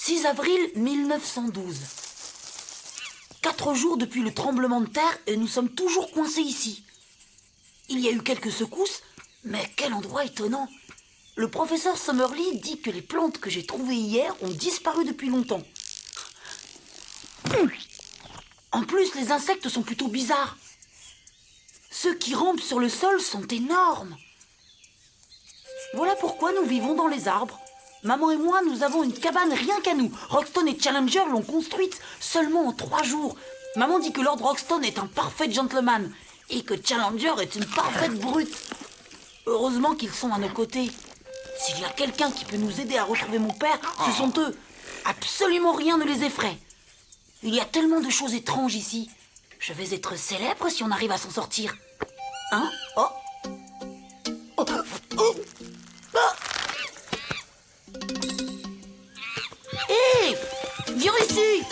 6 avril 1912. 4 jours depuis le tremblement de terre et nous sommes toujours coincés ici. Il y a eu quelques secousses, mais quel endroit étonnant. Le professeur Summerlee dit que les plantes que j'ai trouvées hier ont disparu depuis longtemps. En plus, les insectes sont plutôt bizarres. Ceux qui rampent sur le sol sont énormes. Voilà pourquoi nous vivons dans les arbres. Maman et moi, nous avons une cabane rien qu'à nous. Rockstone et Challenger l'ont construite seulement en 3 jours. Maman dit que Lord Rockstone est un parfait gentleman et que Challenger est une parfaite brute. Heureusement qu'ils sont à nos côtés. S'il y a quelqu'un qui peut nous aider à retrouver mon père, ce sont eux. Absolument rien ne les effraie. Il y a tellement de choses étranges ici. Je vais être célèbre si on arrive à s'en sortir. Hein? Oh! Oh! Oh! Ah! Hé! Viens ici!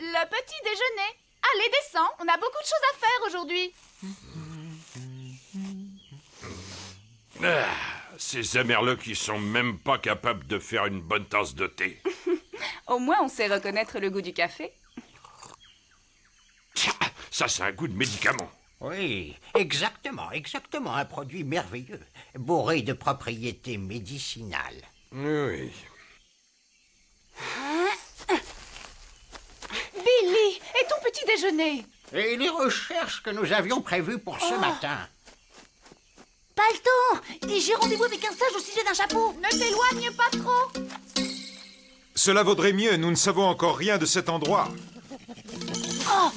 Le petit déjeuner. Allez, descends. On a beaucoup de choses à faire aujourd'hui. Ces amerleux qui sont même pas capables de faire une bonne tasse de thé. Au moins, on sait reconnaître le goût du café. Tcha, ça, c'est un goût de médicament. Oui, exactement. Un produit merveilleux, bourré de propriétés médicinales. Oui. Billy, et ton petit déjeuner? Et les recherches que nous avions prévues pour ce matin. Pas le temps! Et j'ai rendez-vous avec un sage au sujet d'un chapeau. Ne t'éloigne pas trop. Cela vaudrait mieux, nous ne savons encore rien de cet endroit. Oh!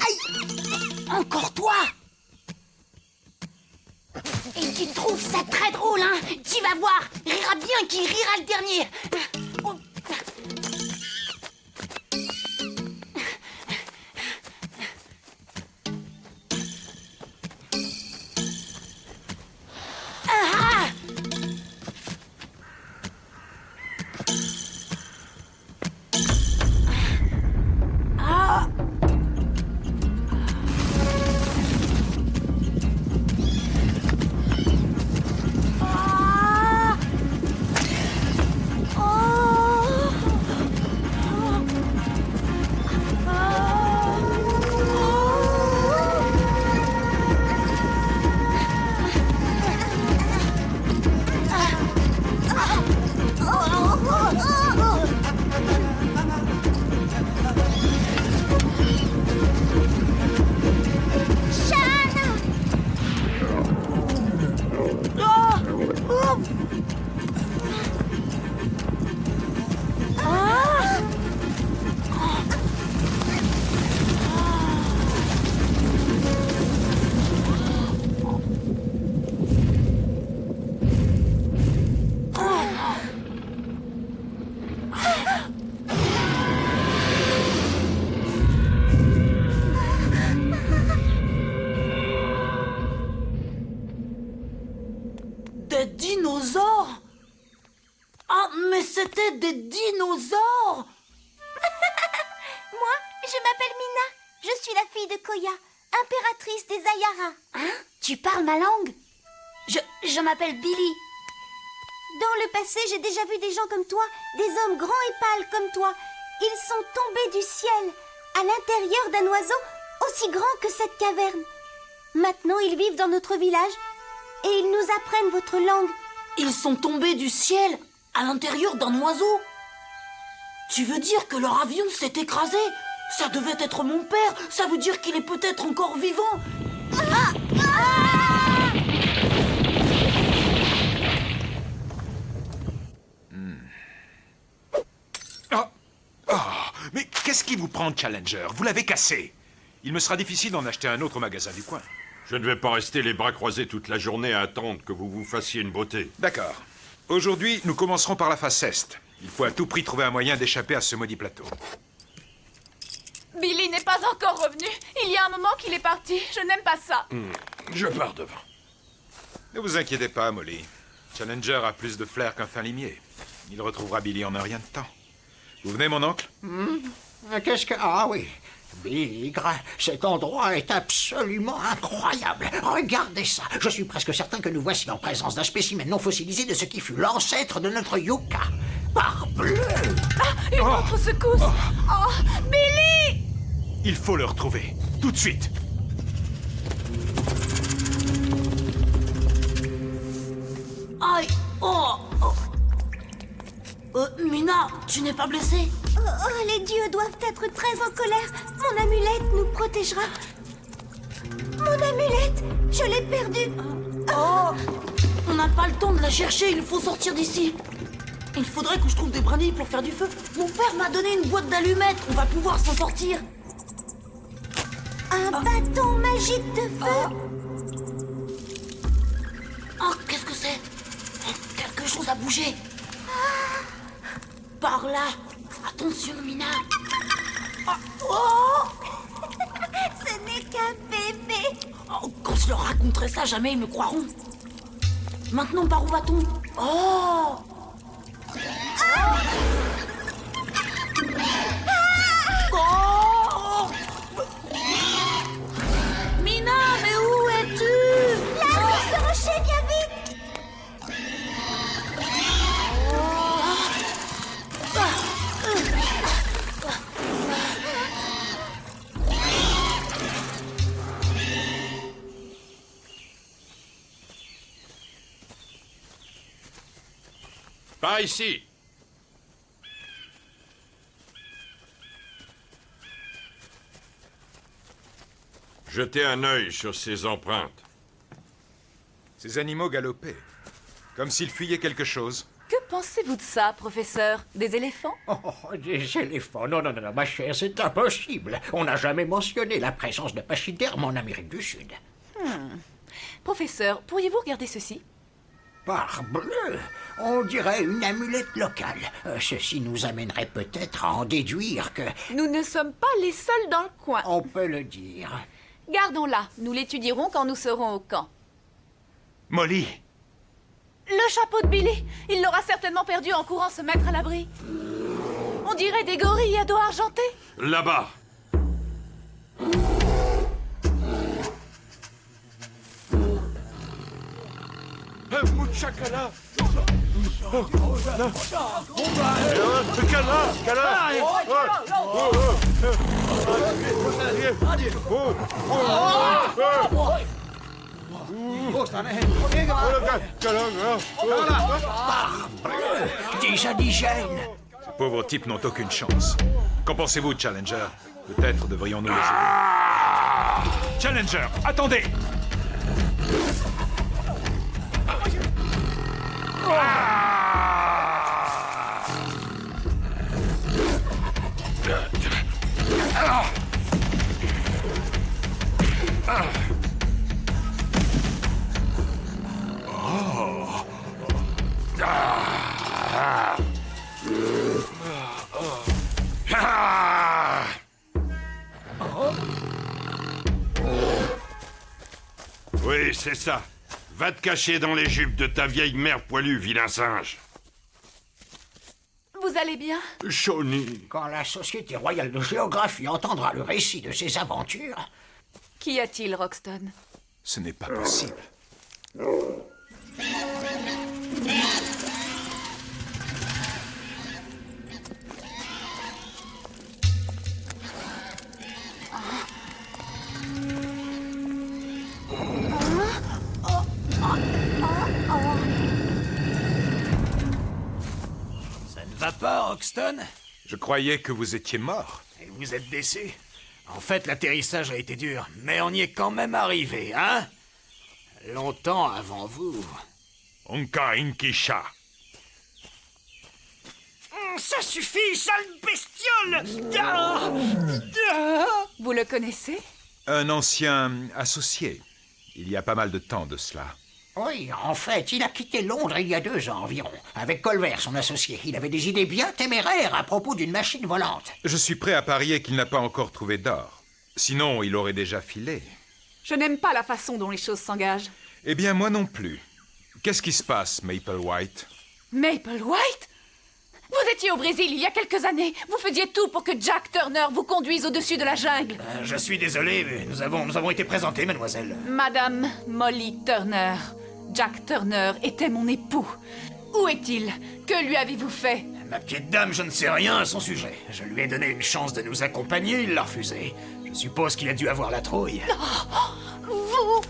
Aïe! Encore toi! Et tu trouves ça très drôle, hein? Tu vas voir! Rira bien qui rira le dernier! Oh. Ah! Ah! Ah! Des dinosaures? Ah, mais c'était des dinosaures! Moi, je m'appelle Mina. Je suis la fille de Koya, impératrice des Ayara. Hein? Tu parles ma langue? Je m'appelle Billy. Dans le passé, j'ai déjà vu des gens comme toi, des hommes grands et pâles comme toi. Ils sont tombés du ciel, à l'intérieur d'un oiseau aussi grand que cette caverne. Maintenant, ils vivent dans notre village et ils nous apprennent votre langue. Ils sont tombés du ciel à l'intérieur d'un oiseau. Tu veux dire que leur avion s'est écrasé? Ça devait être mon père. Ça veut dire qu'il est peut-être encore vivant. Mais qu'est-ce qui vous prend, Challenger? Vous l'avez cassé. Il me sera difficile d'en acheter un autre au magasin du coin. Je ne vais pas rester les bras croisés toute la journée à attendre que vous vous fassiez une beauté. D'accord. Aujourd'hui, nous commencerons par la face est. Il faut à tout prix trouver un moyen d'échapper à ce maudit plateau. Billy n'est pas encore revenu. Il y a un moment qu'il est parti. Je n'aime pas ça. Je pars devant. Ne vous inquiétez pas, Molly. Challenger a plus de flair qu'un fin limier. Il retrouvera Billy en un rien de temps. Vous venez, mon oncle? Qu'est-ce que... Ah oui, Bigre, cet endroit est absolument incroyable. Regardez ça. Je suis presque certain que nous voici en présence d'un spécimen non fossilisé de ce qui fut l'ancêtre de notre yucca. Parbleu! Ah, une autre secousse. Oh, Billy! Il faut le retrouver. Tout de suite. Aïe! Oh! Mina, tu n'es pas blessée? Oh, les dieux doivent être très en colère. Mon amulette nous protégera. Mon amulette, je l'ai perdue. Oh! On n'a pas le temps de la chercher, il faut sortir d'ici. Il faudrait que je trouve des brindilles pour faire du feu. Mon père m'a donné une boîte d'allumettes, on va pouvoir s'en sortir. Un bâton magique de feu. Oh, qu'est-ce que c'est? Quelque chose a bougé. Par là. Attention, Mina. Oh! Ce n'est qu'un bébé. Oh, quand je leur raconterai ça, jamais ils me croiront. Maintenant, par où va-t-on? Oh! Oh! Mina, mais où es-tu? Là, sur ce rocher, viens vite. Par ici. Jetez un œil sur ces empreintes. Ces animaux galopaient. Comme s'ils fuyaient quelque chose. Que pensez-vous de ça, professeur? Des éléphants? Oh, des éléphants. Non, non, non, ma chère, c'est impossible. On n'a jamais mentionné la présence de pachydermes en Amérique du Sud. Professeur, pourriez-vous regarder ceci? Parbleu! On dirait une amulette locale. Ceci nous amènerait peut-être à en déduire que... Nous ne sommes pas les seuls dans le coin. On peut le dire. Gardons-la. Nous l'étudierons quand nous serons au camp. Molly! Le chapeau de Billy. Il l'aura certainement perdu en courant se mettre à l'abri. On dirait des gorilles à dos argenté. Là-bas. Mouchakala. Des indigènes! Ces pauvres types n'ont aucune chance. Qu'en pensez-vous, Challenger? Peut-être devrions-nous les aider. Challenger, attendez! Oui, c'est ça. Va te cacher dans les jupes de ta vieille mère poilue, vilain singe. Vous allez bien? Shawnee. Quand la Société royale de géographie entendra le récit de ses aventures... Qu'y a-t-il, Roxton? Ce n'est pas possible. Ça ne va pas, Roxton? Je croyais que vous étiez mort. Et vous êtes décès? En fait, l'atterrissage a été dur, mais on y est quand même arrivé, hein? Longtemps avant vous. Onka Inkisha. Ça suffit, sale bestiole! Vous le connaissez? Un ancien associé. Il y a pas mal de temps de cela. Oui, en fait, il a quitté Londres il y a 2 ans environ, avec Colbert, son associé. Il avait des idées bien téméraires à propos d'une machine volante. Je suis prêt à parier qu'il n'a pas encore trouvé d'or. Sinon, il aurait déjà filé. Je n'aime pas la façon dont les choses s'engagent. Eh bien, moi non plus. Qu'est-ce qui se passe, Maple White? Maple White? Vous étiez au Brésil il y a quelques années. Vous faisiez tout pour que Jack Turner vous conduise au-dessus de la jungle. Je suis désolé, mais nous avons été présentés, mademoiselle. Madame Molly Turner. Jack Turner était mon époux. Où est-il? Que lui avez-vous fait? Ma petite dame, je ne sais rien à son sujet. Je lui ai donné une chance de nous accompagner, il l'a refusé. Je suppose qu'il a dû avoir la trouille. Vous...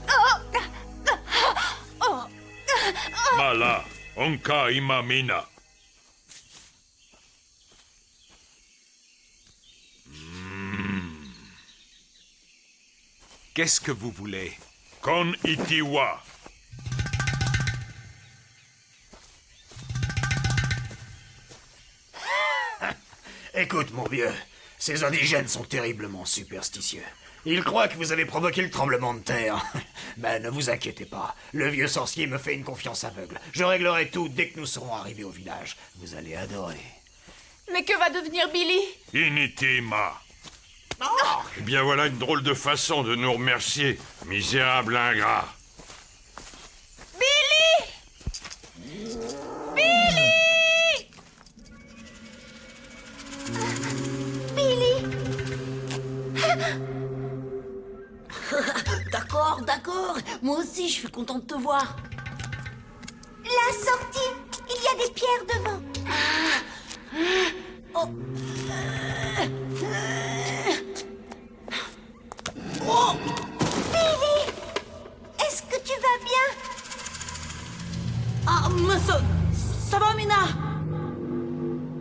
Mala, onka imamina. Qu'est-ce que vous voulez? Kon itiwa. Écoute, mon vieux, ces indigènes sont terriblement superstitieux. Ils croient que vous avez provoqué le tremblement de terre. Ben, ne vous inquiétez pas. Le vieux sorcier me fait une confiance aveugle. Je réglerai tout dès que nous serons arrivés au village. Vous allez adorer. Mais que va devenir Billy? Initima. Eh bien voilà une drôle de façon de nous remercier, misérable ingrat. D'accord. Moi aussi, je suis contente de te voir. La sortie. Il y a des pierres devant. Billy, est-ce que tu vas bien? Ah, mais ça va, Mina?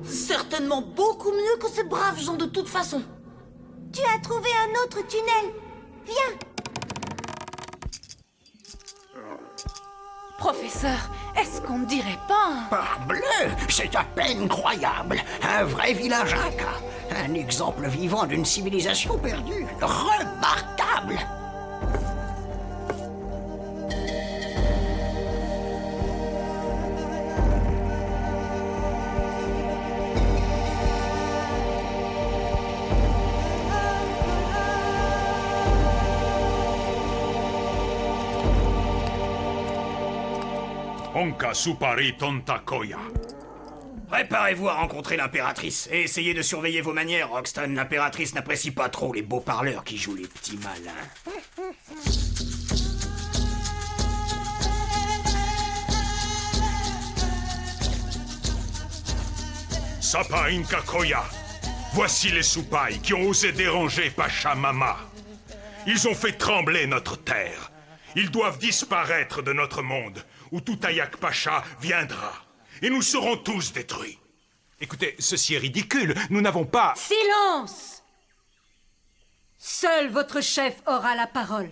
Certainement beaucoup mieux que ces braves gens de toute façon. Tu as trouvé un autre tunnel. Viens. Professeur, est-ce qu'on ne dirait pas... Parbleu, c'est à peine croyable. Un vrai village Inca. Un exemple vivant d'une civilisation perdue. Remarquable. Onka supari tontakoya. Préparez-vous à rencontrer l'impératrice et essayez de surveiller vos manières, Roxton. L'impératrice n'apprécie pas trop les beaux parleurs qui jouent les petits malins. Sapa Inca Koya. Voici les Soupaï qui ont osé déranger Pachamama. Ils ont fait trembler notre terre. Ils doivent disparaître de notre monde, où tout Ayak Pacha viendra. Et nous serons tous détruits. Écoutez, ceci est ridicule. Nous n'avons pas... Silence! Seul votre chef aura la parole.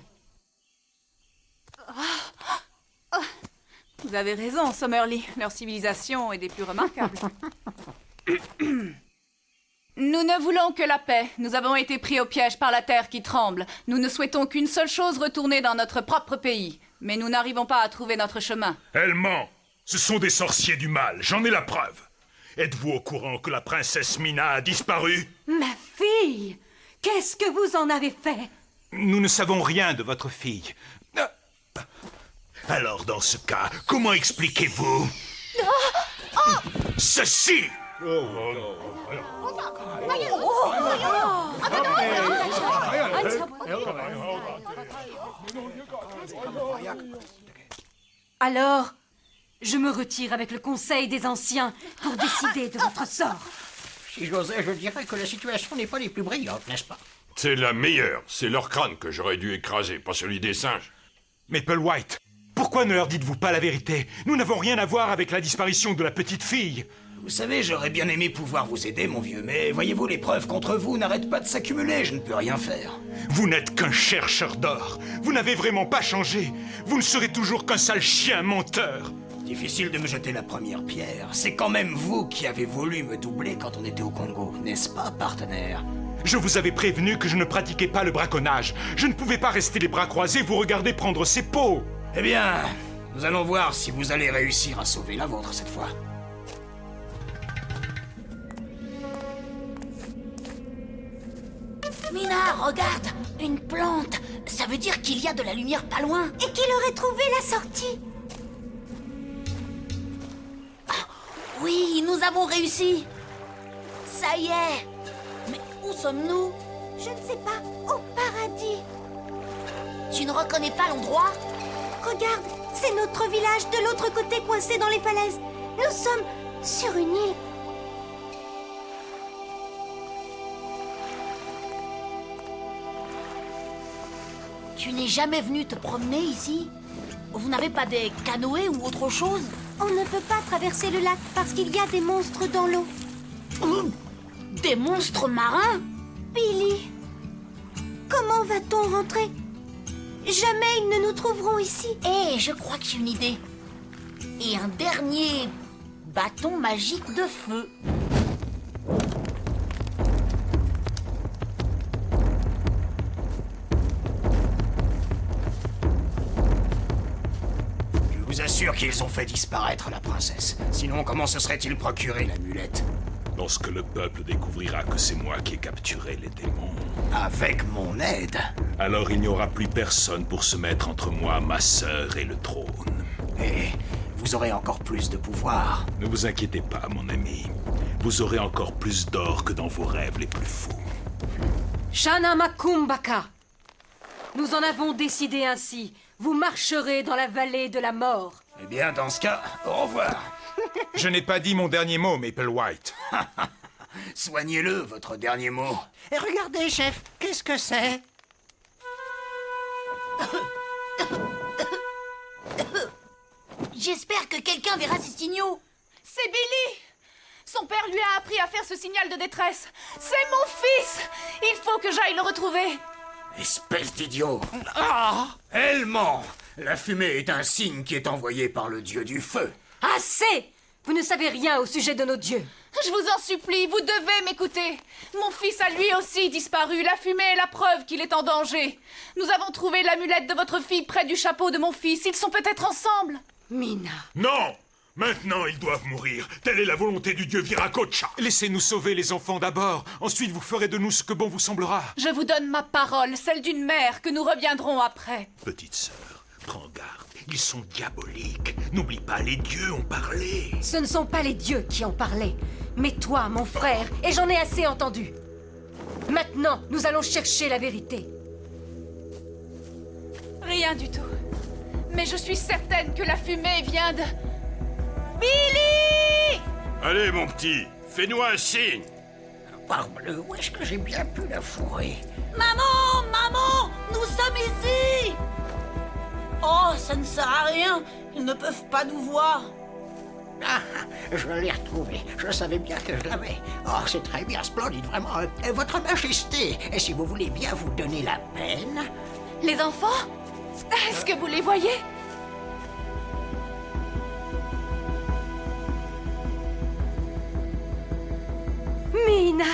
Vous avez raison, Summerlee. Leur civilisation est des plus remarquables. Nous ne voulons que la paix. Nous avons été pris au piège par la terre qui tremble. Nous ne souhaitons qu'une seule chose, retourner dans notre propre pays. Mais nous n'arrivons pas à trouver notre chemin. Elle ment. Ce sont des sorciers du mal. J'en ai la preuve. Êtes-vous au courant que la princesse Mina a disparu? Ma fille! Qu'est-ce que vous en avez fait? Nous ne savons rien de votre fille. Alors, dans ce cas, comment expliquez-vous ceci? Alors, je me retire avec le conseil des anciens pour décider de votre sort. Si j'osais, je dirais que la situation n'est pas des plus brillantes, n'est-ce pas? C'est la meilleure. C'est leur crâne que j'aurais dû écraser, pas celui des singes. Maple White, pourquoi ne leur dites-vous pas la vérité? Nous n'avons rien à voir avec la disparition de la petite fille. Vous savez, j'aurais bien aimé pouvoir vous aider, mon vieux, mais voyez-vous, les preuves contre vous n'arrêtent pas de s'accumuler, je ne peux rien faire. Vous n'êtes qu'un chercheur d'or. Vous n'avez vraiment pas changé. Vous ne serez toujours qu'un sale chien menteur. Difficile de me jeter la première pierre. C'est quand même vous qui avez voulu me doubler quand on était au Congo, n'est-ce pas, partenaire? Je vous avais prévenu que je ne pratiquais pas le braconnage. Je ne pouvais pas rester les bras croisés vous regarder prendre ses peaux. Eh bien, Nous allons voir si vous allez réussir à sauver la vôtre cette fois. Mina, regarde, une plante. Ça veut dire qu'il y a de la lumière pas loin. Et qu'il aurait trouvé la sortie. Oui, nous avons réussi. Ça y est. Mais où sommes-nous? Je ne sais pas, au paradis. Tu ne reconnais pas l'endroit? Regarde, c'est notre village de l'autre côté coincé dans les falaises. Nous sommes sur une île. Tu n'es jamais venu te promener ici? Vous n'avez pas des canoës ou autre chose? On ne peut pas traverser le lac parce qu'il y a des monstres dans l'eau. Des monstres marins? Billy, comment va-t-on rentrer? Jamais ils ne nous trouveront ici. Je crois que j'ai une idée. Et un dernier bâton magique de feu. Je vous assure qu'ils ont fait disparaître la princesse. Sinon, comment se serait-il procuré l'amulette? Lorsque le peuple découvrira que c'est moi qui ai capturé les démons, Avec mon aide. alors il n'y aura plus personne pour se mettre entre moi, ma sœur et le trône. Et vous aurez encore plus de pouvoir. Ne vous inquiétez pas, mon ami. Vous aurez encore plus d'or que dans vos rêves les plus fous. Shana Makumbaka. Nous en avons décidé ainsi. Vous marcherez dans la vallée de la mort. Eh bien, dans ce cas, au revoir. Je n'ai pas dit mon dernier mot, Maple White. Soignez-le, votre dernier mot. Et regardez, chef, qu'est-ce que c'est? J'espère que quelqu'un verra ces signaux. C'est Billy! Son père lui a appris à faire ce signal de détresse. C'est mon fils! Il faut que j'aille le retrouver. Espèce d'idiot. Ah! Elle ment. La fumée est un signe qui est envoyé par le dieu du feu. Assez! Vous ne savez rien au sujet de nos dieux. Je vous en supplie, vous devez m'écouter. Mon fils a lui aussi disparu. La fumée est la preuve qu'il est en danger. Nous avons trouvé l'amulette de votre fille près du chapeau de mon fils. Ils sont peut-être ensemble. Mina. Non! Maintenant, ils doivent mourir. Telle est la volonté du dieu Viracocha. Laissez-nous sauver les enfants d'abord. Ensuite, vous ferez de nous ce que bon vous semblera. Je vous donne ma parole, celle d'une mère, que nous reviendrons après. Petite sœur, prends garde. Ils sont diaboliques. N'oublie pas, les dieux ont parlé. Ce ne sont pas les dieux qui ont parlé, mais toi, mon frère, et j'en ai assez entendu. Maintenant, nous allons chercher la vérité. Rien du tout. Mais je suis certaine que la fumée vient de... Billy! Allez, mon petit, fais-nous un signe. Parbleu, où est-ce que j'ai bien pu la fourrer? Maman, maman, nous sommes ici. Oh, ça ne sert à rien. Ils ne peuvent pas nous voir. Ah, je l'ai retrouvé. Je savais bien que je l'avais. Oh, c'est très bien, splendide, vraiment. Votre Majesté, et si vous voulez bien vous donner la peine... Les enfants? Est-ce que vous les voyez? Mina!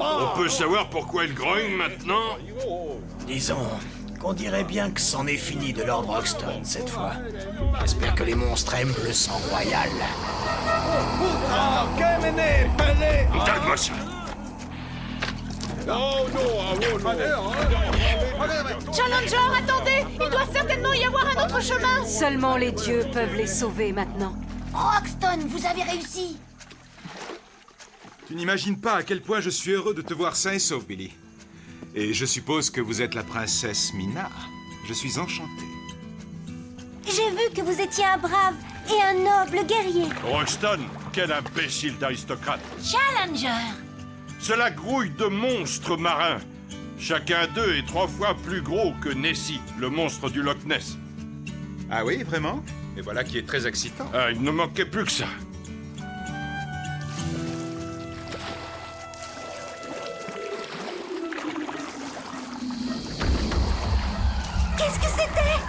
On peut savoir pourquoi ils grognent maintenant? Disons qu'on dirait bien que c'en est fini de Lord Roxton cette fois. J'espère que les monstres aiment le sang royal. Donne-moi ça. Challenger, attendez! Il doit certainement y avoir un autre chemin! Seulement les dieux peuvent les sauver maintenant. Roxton, vous avez réussi. Tu n'imagines pas à quel point je suis heureux de te voir sain et sauf, Billy. Et je suppose que vous êtes la princesse Mina. Je suis enchanté. J'ai vu que vous étiez un brave et un noble guerrier. Roxton, quel imbécile d'aristocrate. Challenger. C'est la grouille de monstres marins. Chacun d'eux est 3 fois plus gros que Nessie, le monstre du Loch Ness. Ah oui, vraiment? Et voilà qui est très excitant. Ah, il ne manquait plus que ça. Qu'est-ce que c'était?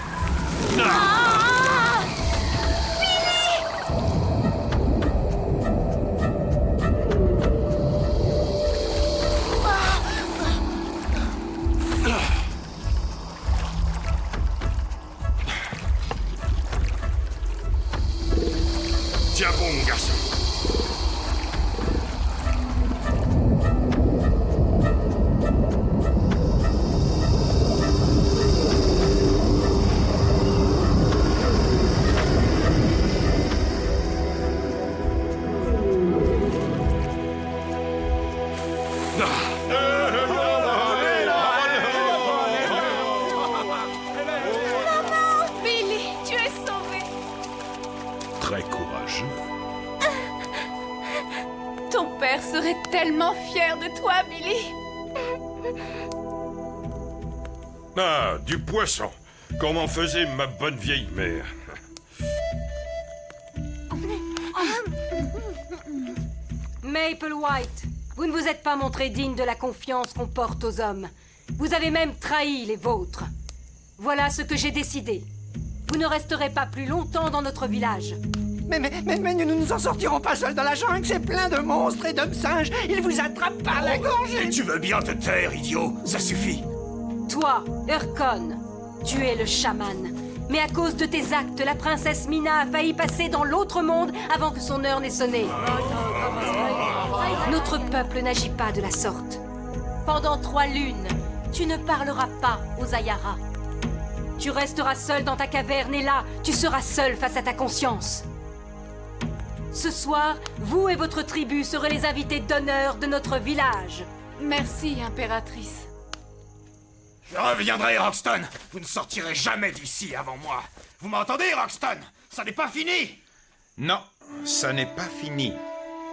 Billy, tu es sauvé. Très courageux. Ton père serait tellement fier de toi, Billy. Ah, du poisson. Comme en faisait ma bonne vieille mère. Maple White, vous ne vous êtes pas montré digne de la confiance qu'on porte aux hommes. Vous avez même trahi les vôtres. Voilà ce que j'ai décidé. Vous ne resterez pas plus longtemps dans notre village. Mais nous ne nous en sortirons pas seuls dans la jungle, c'est plein de monstres et d'hommes singes. Ils vous attrapent par la gorge. Et tu veux bien te taire, idiot. Ça suffit. Toi, Urkon, tu es le chaman. Mais à cause de tes actes, la princesse Mina a failli passer dans l'autre monde avant que son heure n'ait sonné. Notre peuple n'agit pas de la sorte. Pendant 3 lunes, tu ne parleras pas aux Ayara. Tu resteras seul dans ta caverne et là, tu seras seul face à ta conscience. Ce soir, vous et votre tribu serez les invités d'honneur de notre village. Merci, impératrice. Je reviendrai, Roxton. Vous ne sortirez jamais d'ici avant moi. Vous m'entendez, Roxton? Ça n'est pas fini. Non, ça n'est pas fini.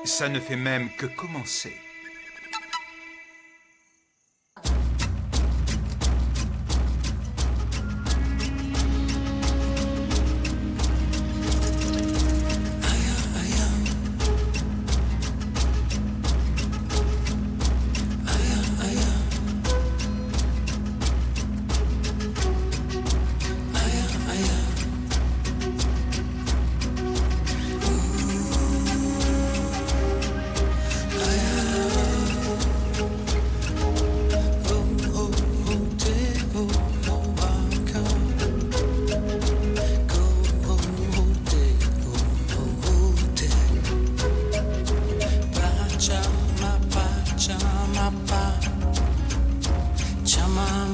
Ça ne fait même que commencer. Chama